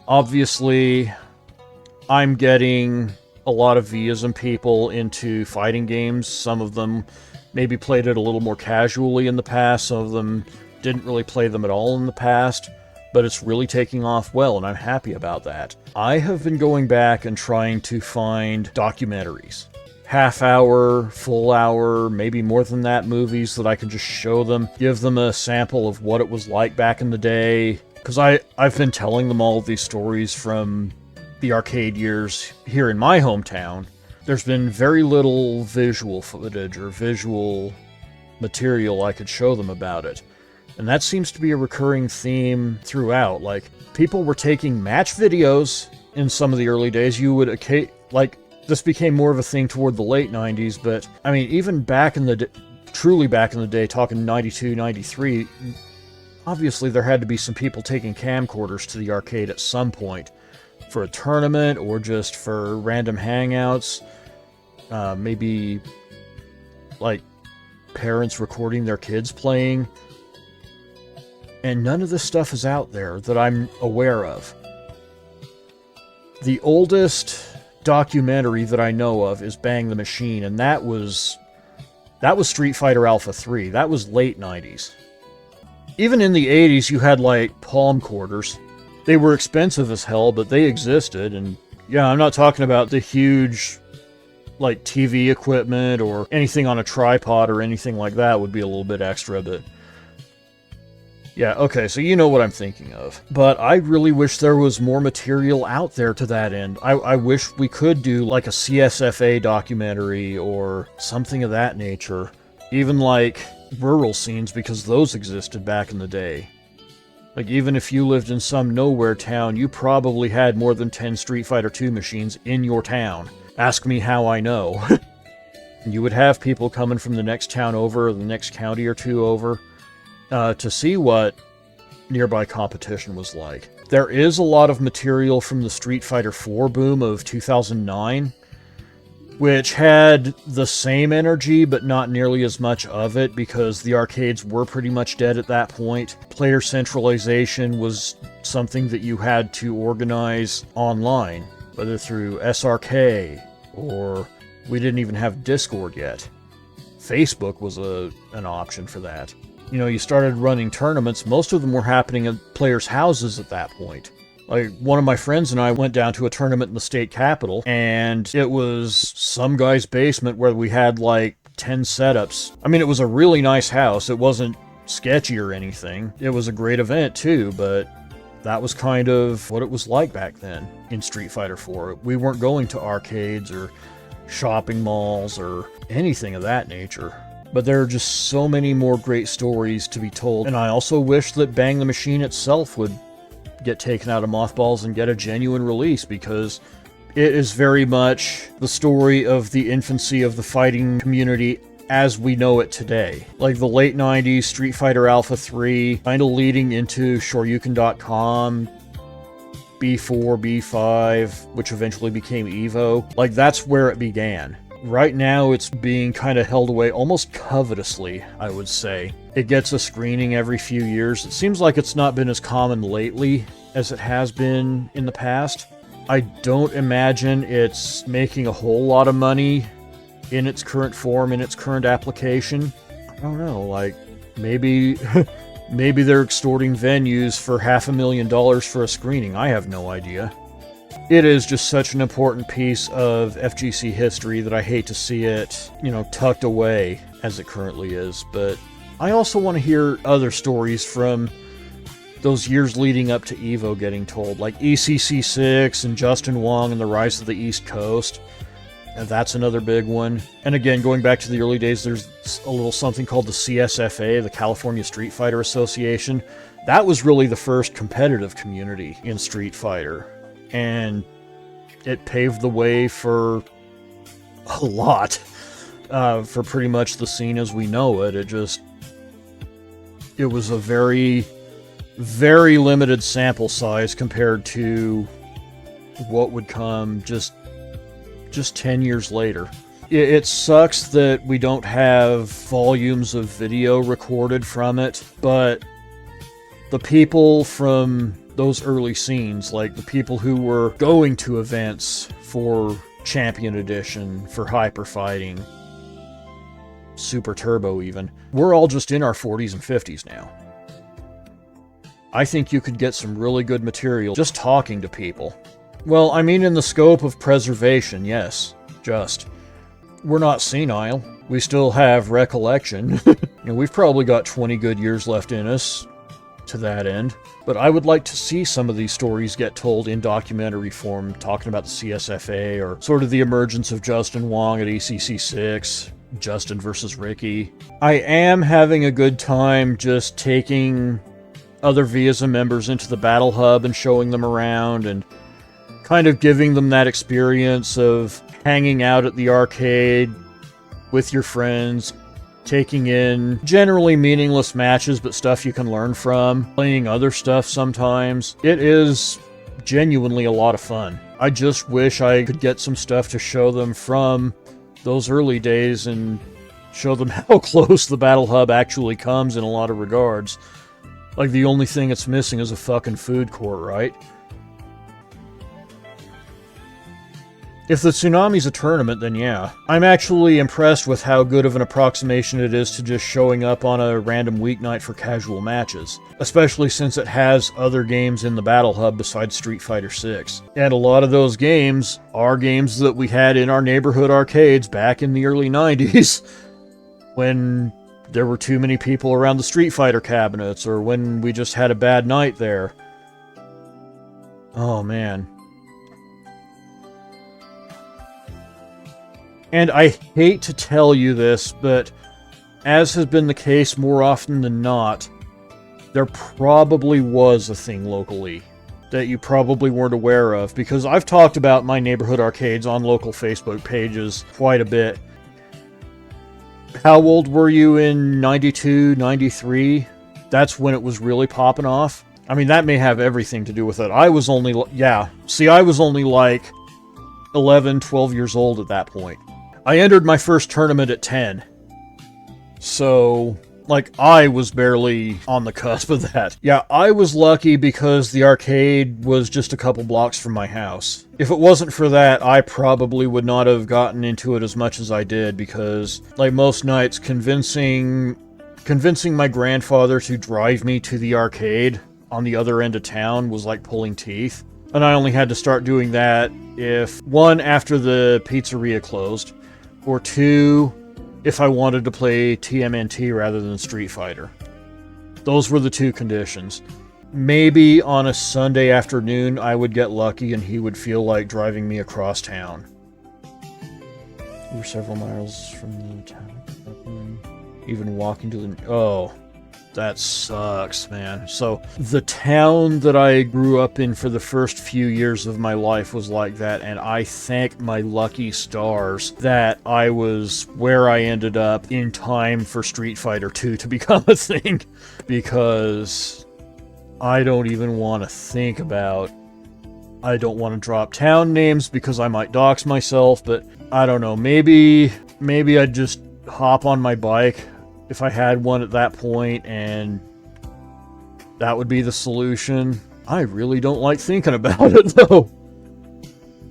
Obviously, I'm getting a lot of V-ism people into fighting games. Some of them maybe played it a little more casually in the past. Some of them didn't really play them at all in the past. But it's really taking off well, and I'm happy about that. I have been going back and trying to find documentaries. Half-hour, full-hour, maybe more than that movies that I can just show them, give them a sample of what it was like back in the day. Because I've been telling them all of these stories from the arcade years here in my hometown. There's been very little visual footage or visual material I could show them about it. And that seems to be a recurring theme throughout. Like, people were taking match videos in some of the early days. You would, this became more of a thing toward the late 90s, but, I mean, even back in the truly back in the day, talking 92, 93, obviously there had to be some people taking camcorders to the arcade at some point for a tournament or just for random hangouts. Maybe, like, parents recording their kids playing. And none of this stuff is out there that I'm aware of. The oldest documentary that I know of is Bang the Machine, and that was Street Fighter Alpha 3. That was late 90s. Even in the 80s, you had, like, palm quarters. They were expensive as hell, but they existed, and yeah, I'm not talking about the huge, like, TV equipment or anything on a tripod or anything like that would be a little bit extra, but yeah, okay, so you know what I'm thinking of. But I really wish there was more material out there to that end. I wish we could do like a CSFA documentary or something of that nature. Even like rural scenes, because those existed back in the day. Like, even if you lived in some nowhere town, you probably had more than 10 Street Fighter II machines in your town. Ask me how I know. You would have people coming from the next town over, or the next county or two over, to see what nearby competition was like. There is a lot of material from the Street Fighter IV boom of 2009, which had the same energy, but not nearly as much of it, because the arcades were pretty much dead at that point. Player centralization was something that you had to organize online, whether through SRK, or we didn't even have Discord yet. Facebook was an option for that. You know, you started running tournaments. Most of them were happening at players' houses at that point. Like, one of my friends and I went down to a tournament in the state capitol, and it was some guy's basement where we had, like, 10 setups. I mean, it was a really nice house. It wasn't sketchy or anything. It was a great event, too, but that was kind of what it was like back then in Street Fighter IV. We weren't going to arcades or shopping malls or anything of that nature. But there are just so many more great stories to be told, and I also wish that Bang the Machine itself would get taken out of mothballs and get a genuine release, because it is very much the story of the infancy of the fighting community as we know it today. Like the late 90s, Street Fighter Alpha 3, kind of leading into Shoryuken.com, B4, B5, which eventually became EVO. Like, that's where it began. Right now, it's being kind of held away almost covetously, I would say. It gets a screening every few years. It seems like it's not been as common lately as it has been in the past. I don't imagine it's making a whole lot of money in its current form, in its current application. I don't know, like, maybe maybe they're extorting venues for $500,000 for a screening. I have no idea. It is just such an important piece of FGC history that I hate to see it, you know, tucked away as it currently is. But I also want to hear other stories from those years leading up to EVO getting told, like ECC6 and Justin Wong and the Rise of the East Coast. And that's another big one. And again, going back to the early days, there's a little something called the CSFA, the California Street Fighter Association. That was really the first competitive community in Street Fighter. And it paved the way for a lot, for pretty much the scene as we know it. It was a very, very limited sample size compared to what would come just 10 years later. It sucks that we don't have volumes of video recorded from it, but the people from those early scenes, like the people who were going to events for Champion Edition, for Hyper Fighting, Super Turbo even. We're all just in our 40s and 50s now. I think you could get some really good material just talking to people. Well, I mean in the scope of preservation, yes. Just. We're not senile. We still have recollection. We've probably got 20 good years left in us to that end. But I would like to see some of these stories get told in documentary form, talking about the CSFA, or sort of the emergence of Justin Wong at ECC 6, Justin versus Ricky. I am having a good time just taking other V-ism members into the Battle Hub and showing them around, and kind of giving them that experience of hanging out at the arcade with your friends, taking in generally meaningless matches, but stuff you can learn from, playing other stuff sometimes. It is genuinely a lot of fun. I just wish I could get some stuff to show them from those early days and show them how close the Battle Hub actually comes in a lot of regards. Like, the only thing it's missing is a fucking food court, right? If the Tsunami's a tournament, then yeah. I'm actually impressed with how good of an approximation it is to just showing up on a random weeknight for casual matches. Especially since it has other games in the Battle Hub besides Street Fighter 6. And a lot of those games are games that we had in our neighborhood arcades back in the early 90s. When there were too many people around the Street Fighter cabinets, or when we just had a bad night there. Oh man. And I hate to tell you this, but as has been the case more often than not, there probably was a thing locally that you probably weren't aware of, because I've talked about my neighborhood arcades on local Facebook pages quite a bit. How old were you in 92, 93? That's when it was really popping off. I mean, that may have everything to do with it. I was only, I was only like 11, 12 years old at that point. I entered my first tournament at 10. So, like, I was barely on the cusp of that. Yeah, I was lucky because the arcade was just a couple blocks from my house. If it wasn't for that, I probably would not have gotten into it as much as I did, because, like most nights, convincing my grandfather to drive me to the arcade on the other end of town was like pulling teeth. And I only had to start doing that if, one, after the pizzeria closed, or two, if I wanted to play TMNT rather than Street Fighter. Those were the two conditions. Maybe on a Sunday afternoon I would get lucky and he would feel like driving me across town. We were several miles from the town. Even walking to the... Oh, that sucks, man. So, the town that I grew up in for the first few years of my life was like that, and I thank my lucky stars that I was where I ended up in time for Street Fighter 2 to become a thing. Because I don't even want to think about... I don't want to drop town names because I might dox myself, but I don't know, maybe I'd just hop on my bike if I had one at that point, and that would be the solution. I really don't like thinking about it, though.